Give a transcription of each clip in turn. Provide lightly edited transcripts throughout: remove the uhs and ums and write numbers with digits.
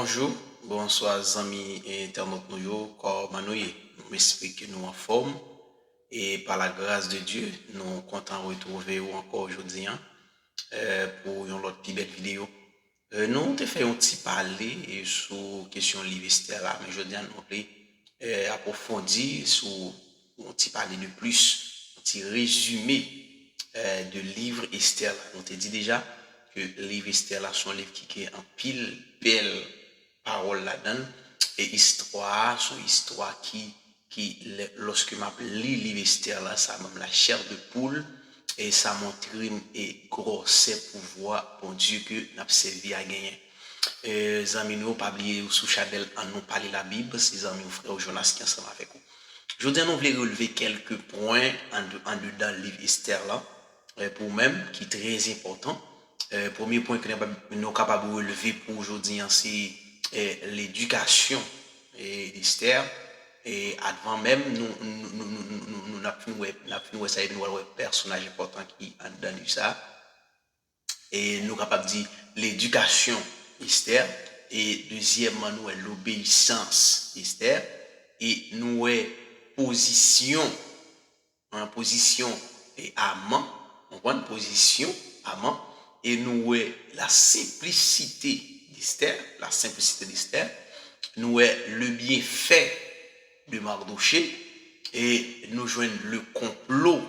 Bonjour, bonsoir amis et internautes nous, comment nous m'explique que nous en forme et par la grâce de Dieu, nous comptons retrouver encore aujourd'hui pour une autre plus belle vidéo. Nous te fait un petit parler sur question livre Esther là, mais je dis à nous approfondir sur un petit parler de plus, un petit résumé de livre Esther là. On te dit déjà que livre Esther là sont livre qui est en pile belle parole là-dedans et histoire, son histoire qui lorsque m'a lu livre Esther là, ça m'a la chair de poule et ça montre et gros pouvoir pour Dieu que n'a servi à gagner. Amis nous pas oublier sous Chadel en nous parler la Bible, c'est amis frère Jonas qui ensemble avec vous. Je voudrais nous relever quelques points en dedans le livre Esther là pour même qui est très important. Premier point que nous sommes capables de relever pour aujourd'hui, c'est l'éducation d'Esther. Et avant même, nous avons essayé de voir un personnage important qui a dans ça. Et nous sommes capables de dire l'éducation d'Esther. Et deuxièmement, nous avons l'obéissance d'Esther. Et nous avons position et amant. On prend une position amant. Et nous avons la simplicité d'Esther. Nous avons le bienfait de Mardoché et nous joignons le complot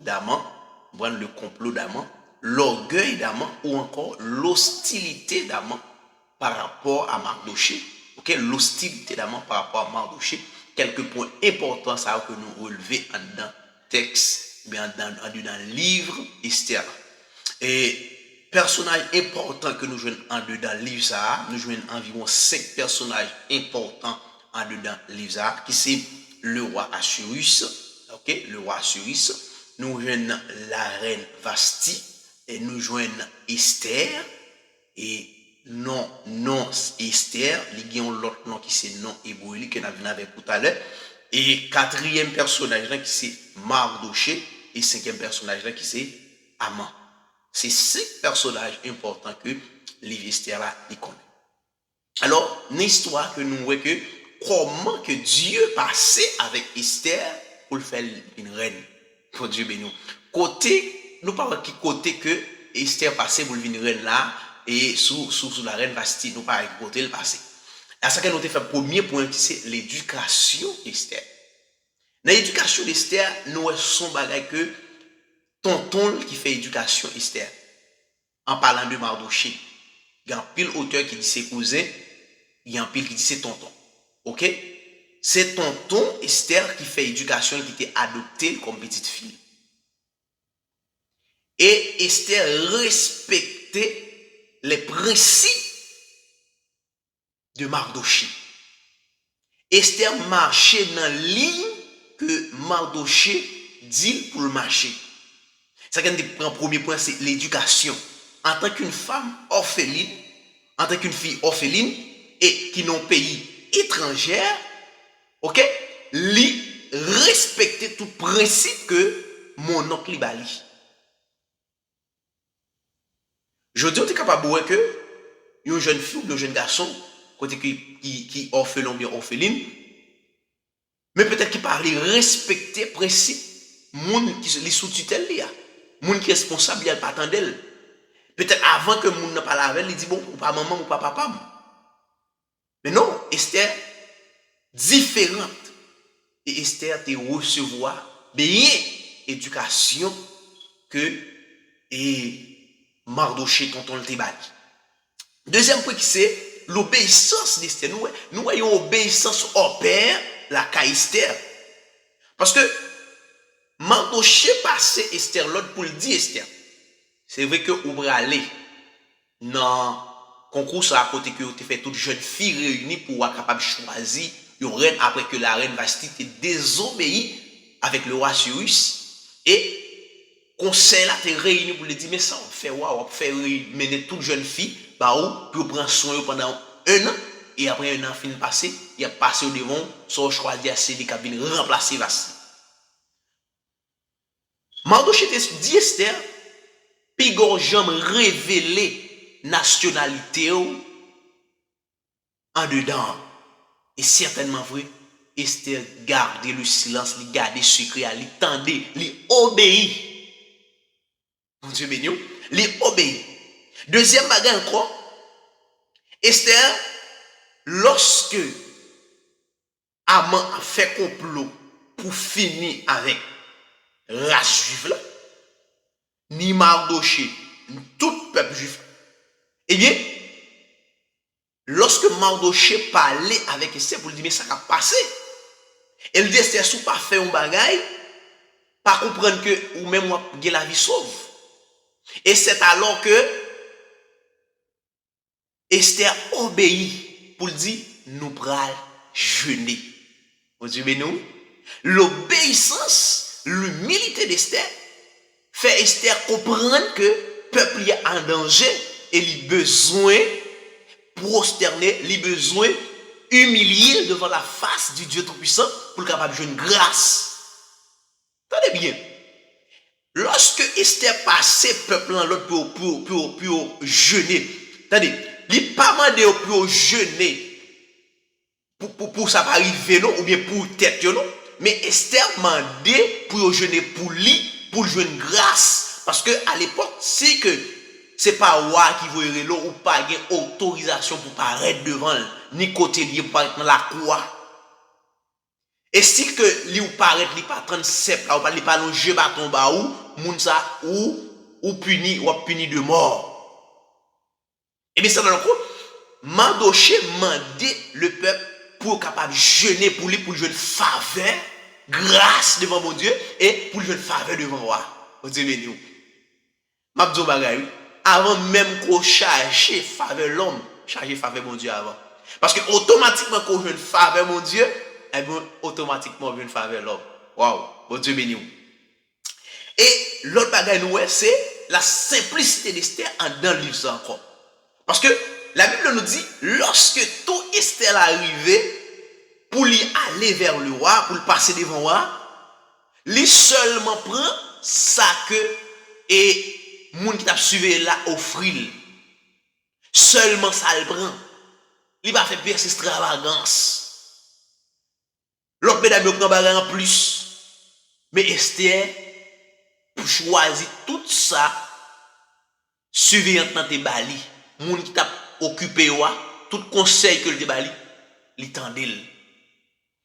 d'Aman, l'orgueil d'Aman ou encore l'hostilité d'Aman par rapport à Mardoché. Okay? L'hostilité d'Aman par rapport à Mardoché. Quelques points importants ça que nous relevons dans le texte, bien dans le livre Esther. Et personnage important que nous jouons en dedans le livre ça, nous jouons environ 5 personnages importants en dedans le livre ça, qui c'est le roi Assyrus, ok, le roi Assyrus, nous jouons la reine Vasti, et nous jouons Esther, et non Esther, il y a l'autre nom qui c'est non hébreu, que nous avons avec tout à l'heure, et quatrième personnage là qui c'est Mardoché, et cinquième personnage là qui c'est Aman. C'est 5 personnages importants que livre Esther là il connaît. Alors, une histoire que nous voyons que comment que Dieu passait avec Esther pour le faire une reine. Pour Dieu béni. Côté, nous parlons qui côté que Esther passait pour une reine là et sous la reine Vasti, nous parlons côté le passé. À ça que nous avons fait le premier point qui c'est l'éducation d'Esther. Dans l'éducation d'Esther, nous avons bagage que tonton qui fait éducation Esther. En parlant de Mardoché, il y a un pile auteur qui dit c'est cousin, il y a un pile qui dit c'est tonton. Ok? C'est tonton Esther qui fait éducation et qui était adoptée comme petite fille. Et Esther respectait les principes de Mardoché. Esther marchait dans la ligne que Mardoché dit pour le marcher. Ça qui prend premier point, c'est l'éducation. En tant qu'une femme orpheline, en tant qu'une fille orpheline, et qui n'ont pays étrangère, ok, li respecter tout principe que mon oncle bali. Je dis, on est capable de voir que une jeune fille ou un jeune garçon, côté qui orphelin bien orpheline, mais peut-être qu'il parle respecter principe, moun qui les sous tutelle li a. Moun qui est responsable, il a pas attendre. Peut-être avant que moun n'a pas lavé, il dit bon, ou pas maman ou pas papa. Mais non, Esther différente. Et Esther te recevoir bien éducation que Mardoché tonton le tebali. Deuxième point qui c'est l'obéissance d'Esther. Nous voyons obéissance au père, la Esther. Parce que Mardoché passé Esther l'autre pour le dire Esther. C'est vrai que vous aller dans concours à côté que vous fait toute jeune fille réunie pour être capable de choisir une reine après que la reine Vasti était désobéie avec le roi Assyrus et conseil là t'es réuni pour lui dire mais ça on fait on fait mener toute jeune fille bah où pour prendre soin pendant un an et après un an fin passé il a passé au devant son choisir c'est des cabines remplacer Vasti. Mardoché dit Esther Pigor jamais révélé nationalité en dedans. Et certainement vrai, Esther gardait le silence, il gardait le secret, il tendait, il obéit. Mon Dieu béni, il obéit. Deuxième bagage encore, Esther, lorsque Haman a fait complot pour finir avec la race juive là, ni Mardoché, ni tout peuple juif, eh bien, lorsque Mardoché parlait avec Esther pour lui dire mais ça a passé, elle dit Esther sous pas fait un bagaille, pas comprendre que ou même moi la vie sauve. Et c'est alors que Esther obéit pour dire nous pral jeûner. Vous suivez nous? L'obéissance, l'humilité d'Esther fait Esther comprendre que le peuple est en danger et il a besoin prosterner, il a besoin humilier devant la face du Dieu Tout-Puissant pour capable de jouer une grâce. Attendez bien. Lorsque Esther passait peuple en l'autre pour jeûner, attendez, il n'est pas demandé pour jeûner pour ça pas arriver non ou bien pour tête non, mais Esther demandé pour jeûner pour lui pour jouer une grâce parce que à l'époque c'est que c'est pas roi qui veut l'eau ou pas gain autorisation pour paraître devant ni côté lié pour paraître dans la croix. Et si que li ou paraître li pas 37 là ou pas li pas longer bâton ba ou moun ça ou puni de mort. Et bien ça dans le coup Mardoché mandait le peuple pour capable jeûner pour lui pour jouer une faveur grâce devant mon Dieu et pour jouer une faveur devant roi. Vous dites nous. M'a dit bagay avant même qu'on charge faveur l'homme, charger faveur mon Dieu avant. Parce que automatiquement qu'on joue une faveur mon Dieu, et bien automatiquement on veut une faveur l'homme. Waouh, bon Dieu béni. Et l'autre bagay nous c'est la simplicité d'Esther dans le livre ça encore. Parce que la Bible nous dit, lorsque tout Esther arrivé pour lui aller vers le roi, pour le passer devant le roi, lui seulement prend ça que et moun qui t'a suivi là offrir. Seulement ça le prend. Il va faire percer extravagance. L'autre mesdames prend bagarre en plus. Mais Esther pour choisir tout ça suivant dans tes bali, moun qui t'a occupé tout conseil que le bali, il tendait.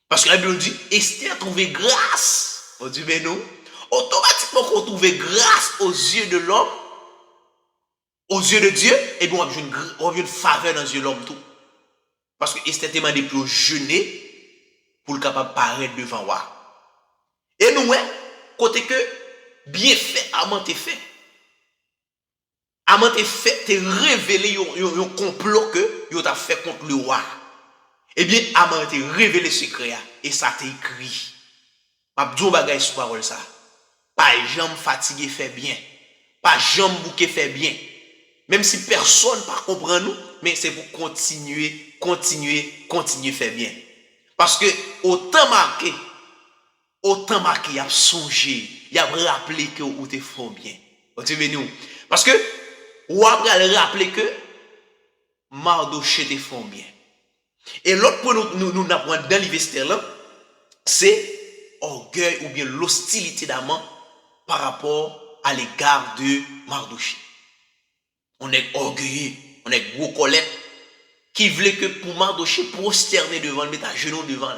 Parce que la Bible dit Esther a trouvé grâce. On dit mais nous automatiquement qu'on trouve grâce aux yeux de l'homme, aux yeux de Dieu, et bien on a une faveur dans les yeux de l'homme tout. Parce que Esther t'a demandé pour jeûner pour le capable paraître devant roi. Et nous, côté que bien fait, Haman t'est fait. Haman t'est fait, t'es révélé un complot que tu as fait contre le roi. Eh bien, Haman t'est révélé ce secret et ça t'est écrit. Mabdou bagay sous parole ça. Pas jambe fatigué fait bien. Pas jambe bouquet fait bien. Même si personne pas comprend nous, mais c'est pour continuer faire bien. Parce que autant marqué, il a songé, il a rappelé que vous te font bien. Nous. Parce que ou après rappeler que Mardoché te font bien. Et l'autre point nous apprenons dans l'Esther là, c'est orgueil ou bien l'hostilité d'Haman par rapport à l'égard de Mardoché. On est orgueilleux, on est gros colette qui voulait que pour Mardoché prosterner devant le mettre à genoux devant.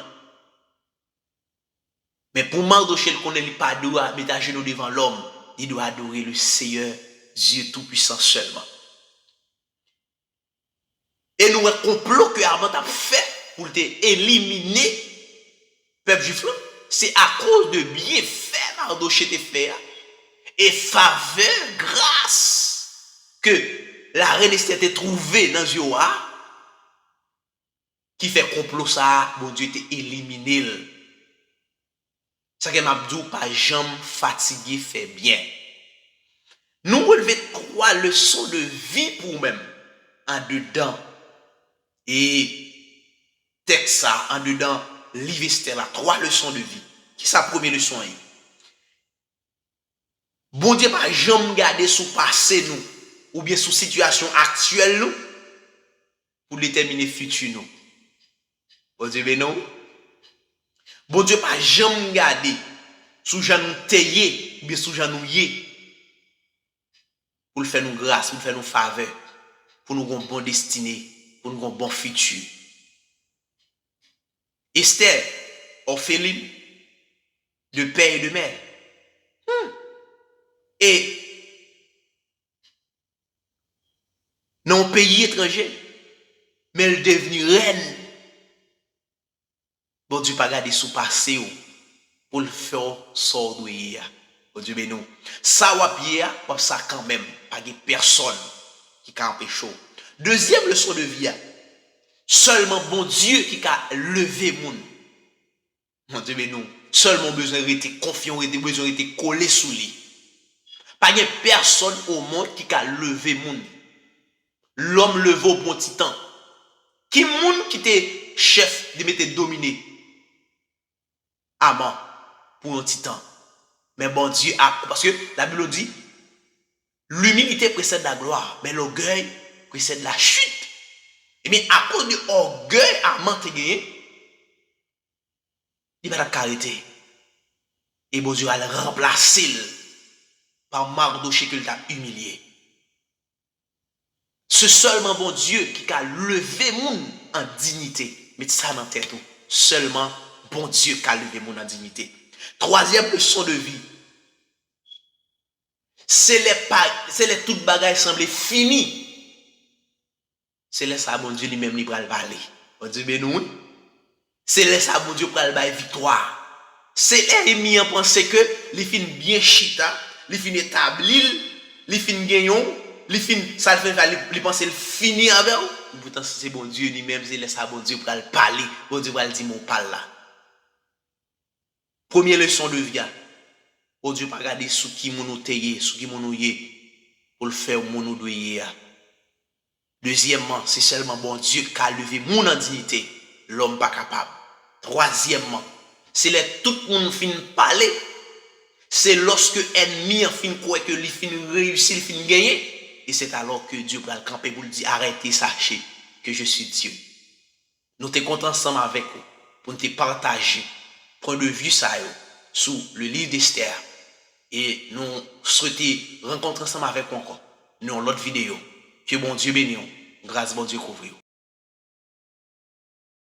Mais pour Mardoché, il connaît pas droit mettre à genoux devant l'homme, il doit adorer le Seigneur Dieu tout-puissant seulement. Et nous un complot que Haman a fait pour éliminer le peuple juif, c'est à cause de bienfaits Mardoché te fait et faveur, grâce que la reine Esther t'a trouvé dans le roi qui fait complot ça, mon Dieu t'a éliminé. Ça que m'a dit pas jambe fatigué fait bien. Nous relevons 3 leçons de vie pour nous-mêmes en dedans. Et texte ça en dedans, livre Esther là, 3 leçons de vie. Qui est sa première leçon? Bon Dieu pas jamais garder sous passé nous ou bien sous situation actuelle nous pour déterminer futur nous. Bon Dieu, mais non. Bon Dieu, pas jamais garder sous Jean nous tailler, bien sous Jean nous yé, pour le faire nous grâce, pour le faire nous faveur, pour nous avoir une bonne destinée, pour nous avoir un bon futur. Esther, orpheline de père et de mère. Et dans un pays étranger, mais elle est devenue reine. Bon Dieu, pas garder sous passé pour le faire sortir. Bon Dieu, mais nous. Ça, ça quand même, pas de personne qui a empêché. Deuxième leçon de vie, seulement bon Dieu qui a levé moun. Mon Dieu, mais nous. Seulement besoin d'être confiant, besoin d'être collé sous lui. Pas de personne au monde qui a levé moun. L'homme levé au bon titan. Qui moun qui était chef de mettre dominé. Amant pour un titan. Mais bon Dieu a, parce que la Bible dit, l'humilité précède la gloire, mais l'orgueil précède la chute. Et bien à cause de l'orgueil amant te gagné, il va la carité. Et bon Dieu va le remplacer par Mardoché qu'il t'a humilié. C'est seulement bon Dieu qui a levé moun en dignité. Mais ça dans tête tout. Seulement bon Dieu qui a levé moun en dignité. Troisième leçon de vie. C'est les toutes bagailles semblent finies. C'est là ça bon Dieu lui-même lui va le parler. Bon Dieu ben nous. C'est là ça bon Dieu pour le bailler victoire. C'est là il mis en penser que les fin bien chita, les fin établi, les fin gagnon, les fin ça le fait il penser le fini avec ou. Pourtant c'est bon Dieu lui-même c'est là ça bon Dieu pour le parler. Bon Dieu va le dire mon parle là. Première leçon de vie. Bon Dieu pas regarder sous qui mon teye, sous qui mon yé pour le faire mon doyer. Deuxièmement, c'est seulement bon Dieu qui a levé mon en dignité, l'homme pas capable. Troisièmement, c'est là tout le monde fin parler, c'est lorsque ennemi en fin croit que il fin réussir, il fin gagner, et c'est alors que Dieu va le camper pour lui dire arrêtez, sachez que je suis Dieu. Nous te comptons ensemble avec vous pour nous partager point de vue ça sous le livre d'Esther et nous souhaitons rencontrer ensemble avec vous encore dans l'autre vidéo. Que bon Dieu bénisse, grâce bon Dieu couvre.